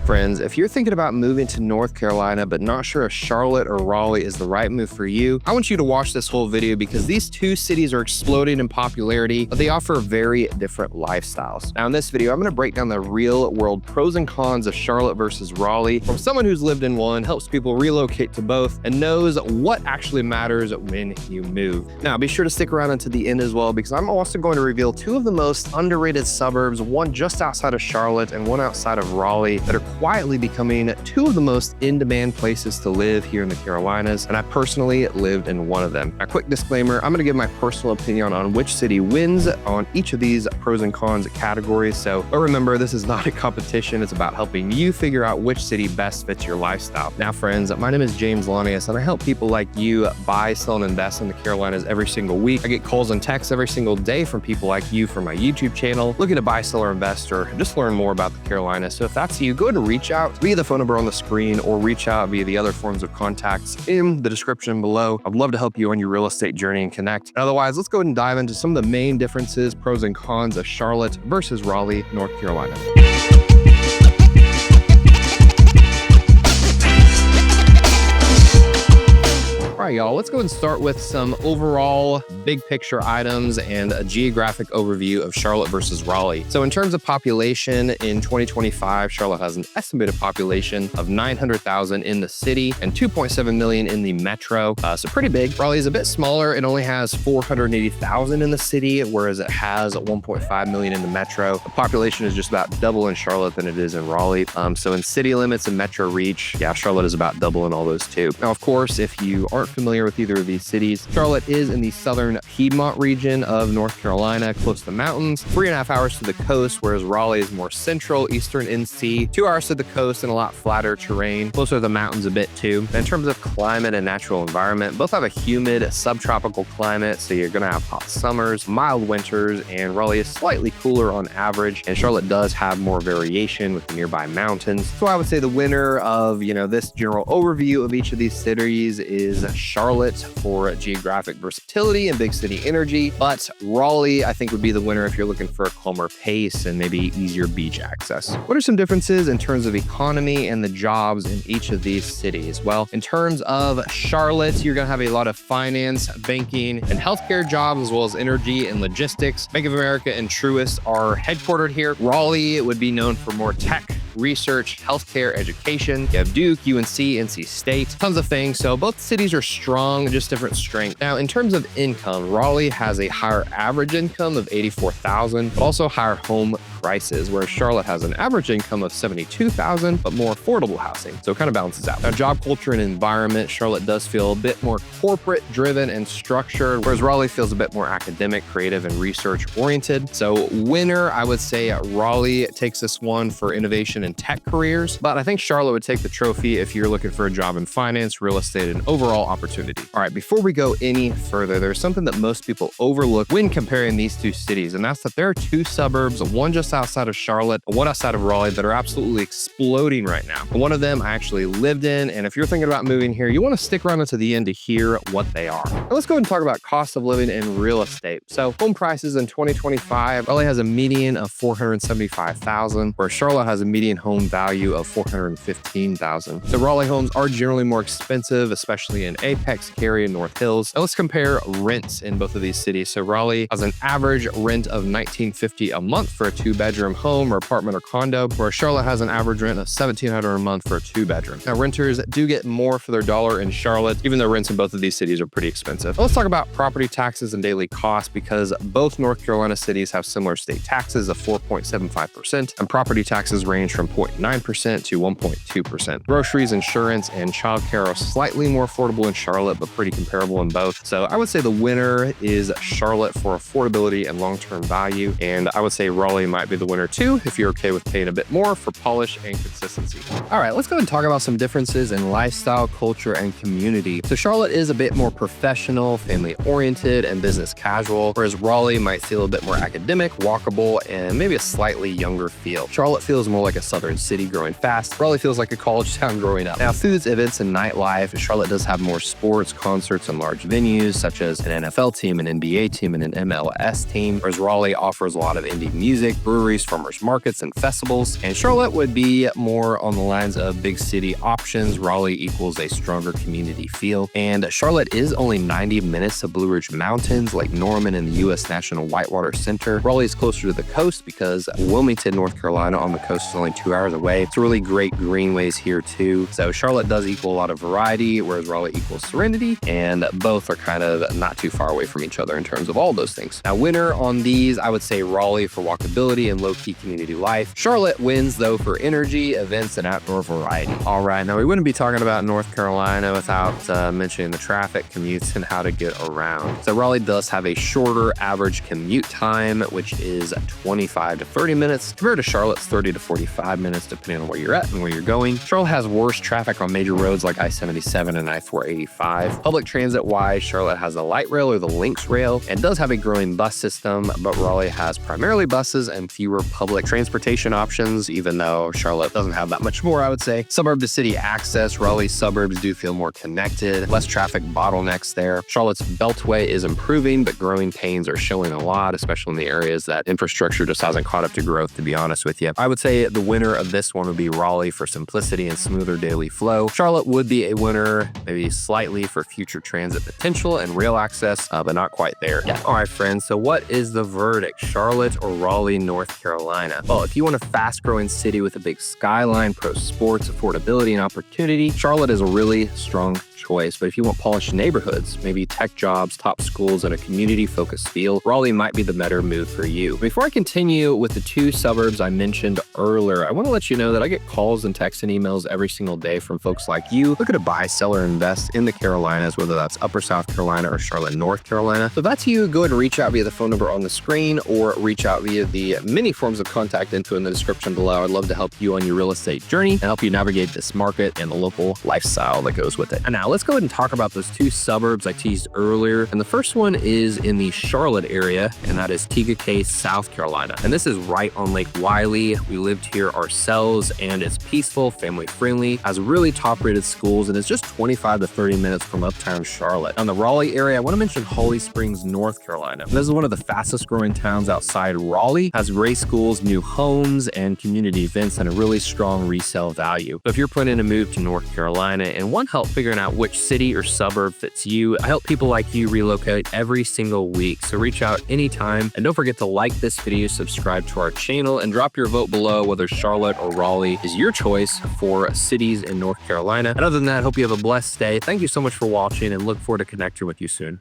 Friends, if you're thinking about moving to North Carolina but not sure if Charlotte or Raleigh is the right move for you, I want you to watch this whole video because these two cities are exploding in popularity, but they offer very different lifestyles. Now in this video, I'm going to break down the real world pros and cons of Charlotte versus Raleigh from someone who's lived in one, helps people relocate to both, and knows what actually matters when you move. Now be sure to stick around until the end as well because I'm also going to reveal two of the most underrated suburbs, one just outside of Charlotte and one outside of Raleigh, that are quietly becoming two of the most in-demand places to live here in the Carolinas, and I personally lived in one of them. A quick disclaimer, I'm going to give my personal opinion on which city wins on each of these pros and cons categories, but remember, this is not a competition. It's about helping you figure out which city best fits your lifestyle. Now friends, my name is James Lanius, and I help people like you buy, sell, and invest in the Carolinas every single week. I get calls and texts every single day from people like you from my YouTube channel looking to buy, sell, or invest, or just learn more about the Carolinas. So if that's you, go ahead and reach out via the phone number on the screen or reach out via the other forms of contacts in the description below. I'd love to help you on your real estate journey and connect. Otherwise, let's go ahead and dive into some of the main differences, pros and cons of Charlotte versus Raleigh, North Carolina. All right, y'all, let's go and start with some overall big picture items and a geographic overview of Charlotte versus Raleigh. So in terms of population, in 2025, Charlotte has an estimated population of 900,000 in the city and 2.7 million in the metro. So pretty big. Raleigh is a bit smaller. It only has 480,000 in the city, whereas it has 1.5 million in the metro. The population is just about double in Charlotte than it is in Raleigh. So in city limits and metro reach, yeah, Charlotte is about double in all those too. Now, of course, if you aren't familiar with either of these cities, Charlotte is in the southern Piedmont region of North Carolina, close to the mountains, 3.5 hours to the coast, whereas Raleigh is more central, eastern NC, 2 hours to the coast and a lot flatter terrain, closer to the mountains a bit too. And in terms of climate and natural environment, both have a humid subtropical climate, so you're gonna have hot summers, mild winters, and Raleigh is slightly cooler on average, and Charlotte does have more variation with the nearby mountains. So I would say the winner of, this general overview of each of these cities is Charlotte for geographic versatility and big city energy, but Raleigh, I think, would be the winner if you're looking for a calmer pace and maybe easier beach access. What are some differences in terms of economy and the jobs in each of these cities? Well, in terms of Charlotte, you're going to have a lot of finance, banking, and healthcare jobs, as well as energy and logistics. Bank of America and Truist are headquartered here. Raleigh would be known for more tech, research, healthcare, education. You have Duke, UNC, NC State, tons of things. So both cities are strong, just different strength. Now, in terms of income, Raleigh has a higher average income of $84,000, but also higher home prices, whereas Charlotte has an average income of $72,000, but more affordable housing. So it kind of balances out. Now, job culture and environment, Charlotte does feel a bit more corporate driven and structured, whereas Raleigh feels a bit more academic, creative, and research oriented. So winner, I would say Raleigh takes this one for innovation and tech careers, but I think Charlotte would take the trophy if you're looking for a job in finance, real estate, and overall opportunity. All right, before we go any further, there's something that most people overlook when comparing these two cities, and that's that there are two suburbs, one just outside of Charlotte, one outside of Raleigh, that are absolutely exploding right now. One of them I actually lived in, and if you're thinking about moving here, you want to stick around until the end to hear what they are. Now let's go ahead and talk about cost of living in real estate. So home prices in 2025, Raleigh has a median of $475,000, where Charlotte has a median home value of $415,000. So Raleigh homes are generally more expensive, especially in Apex, Cary, and North Hills. Now let's compare rents in both of these cities. So Raleigh has an average rent of $1,950 a month for a 2-bedroom home or apartment or condo, where Charlotte has an average rent of $1,700 a month for a 2-bedroom. Now renters do get more for their dollar in Charlotte, even though rents in both of these cities are pretty expensive. Now let's talk about property taxes and daily costs, because both North Carolina cities have similar state taxes of 4.75%, and property taxes range from 0.9% to 1.2%. Groceries, insurance, and childcare are slightly more affordable in Charlotte, but pretty comparable in both. So I would say the winner is Charlotte for affordability and long-term value, and I would say Raleigh might be the winner too if you're okay with paying a bit more for polish and consistency. All right, let's go and talk about some differences in lifestyle, culture, and community. So Charlotte is a bit more professional, family-oriented, and business casual, whereas Raleigh might feel a bit more academic, walkable, and maybe a slightly younger feel. Charlotte feels more like a southern city growing fast. Raleigh feels like a college town growing up. Now, foods, events, and nightlife, Charlotte does have more sports, concerts, and large venues, such as an NFL team, an NBA team, and an MLS team, whereas Raleigh offers a lot of indie music, breweries, breweries, farmers markets, and festivals. And Charlotte would be more on the lines of big city options. Raleigh equals a stronger community feel. And Charlotte is only 90 minutes to Blue Ridge Mountains, Lake Norman, and the U.S. National Whitewater Center. Raleigh is closer to the coast because Wilmington, North Carolina on the coast is only 2 hours away. It's really great greenways here too. So Charlotte does equal a lot of variety, whereas Raleigh equals serenity, and both are kind of not too far away from each other in terms of all those things. Now, winner on these, I would say Raleigh for walkability and low-key community life. Charlotte wins though for energy, events, and outdoor variety. All right, now we wouldn't be talking about North Carolina without mentioning the traffic, commutes, and how to get around. So Raleigh does have a shorter average commute time, which is 25 to 30 minutes, compared to Charlotte's 30 to 45 minutes, depending on where you're at and where you're going. Charlotte has worse traffic on major roads like I-77 and I-485. Public transit-wise, Charlotte has the light rail or the Lynx rail and does have a growing bus system, but Raleigh has primarily buses and fewer public transportation options, even though Charlotte doesn't have that much more, I would say. Suburb to city access, Raleigh's suburbs do feel more connected, less traffic bottlenecks there. Charlotte's beltway is improving, but growing pains are showing a lot, especially in the areas that infrastructure just hasn't caught up to growth, to be honest with you. I would say the winner of this one would be Raleigh for simplicity and smoother daily flow. Charlotte would be a winner, maybe slightly for future transit potential and rail access, but not quite there yet. All right, friends, so what is the verdict? Charlotte or Raleigh, North Carolina? Well, if you want a fast-growing city with a big skyline, pro sports, affordability, and opportunity, Charlotte is a really strong choice. But if you want polished neighborhoods, maybe tech jobs, top schools, and a community-focused feel, Raleigh might be the better move for you. Before I continue with the two suburbs I mentioned earlier, I want to let you know that I get calls and texts and emails every single day from folks like you looking to buy, sell, or invest in the Carolinas, whether that's Upper South Carolina or Charlotte, North Carolina. So if that's you, go ahead and reach out via the phone number on the screen or reach out via the many forms of contact info in the description below. I'd love to help you on your real estate journey and help you navigate this market and the local lifestyle that goes with it. And now let's go ahead and talk about those two suburbs I teased earlier. And the first one is in the Charlotte area, and that is Tega, South Carolina. And this is right on Lake Wylie. We lived here ourselves, and it's peaceful, family friendly, has really top rated schools, and it's just 25 to 30 minutes from uptown Charlotte. On the Raleigh area, I want to mention Holly Springs, North Carolina. This is one of the fastest growing towns outside Raleigh, has great schools, new homes, and community events, and a really strong resale value. So if you're planning to move to North Carolina and want help figuring out which city or suburb fits you, I help people like you relocate every single week. So reach out anytime, and don't forget to like this video, subscribe to our channel, and drop your vote below whether Charlotte or Raleigh is your choice for cities in North Carolina. And other than that, hope you have a blessed day. Thank you so much for watching, and look forward to connecting with you soon.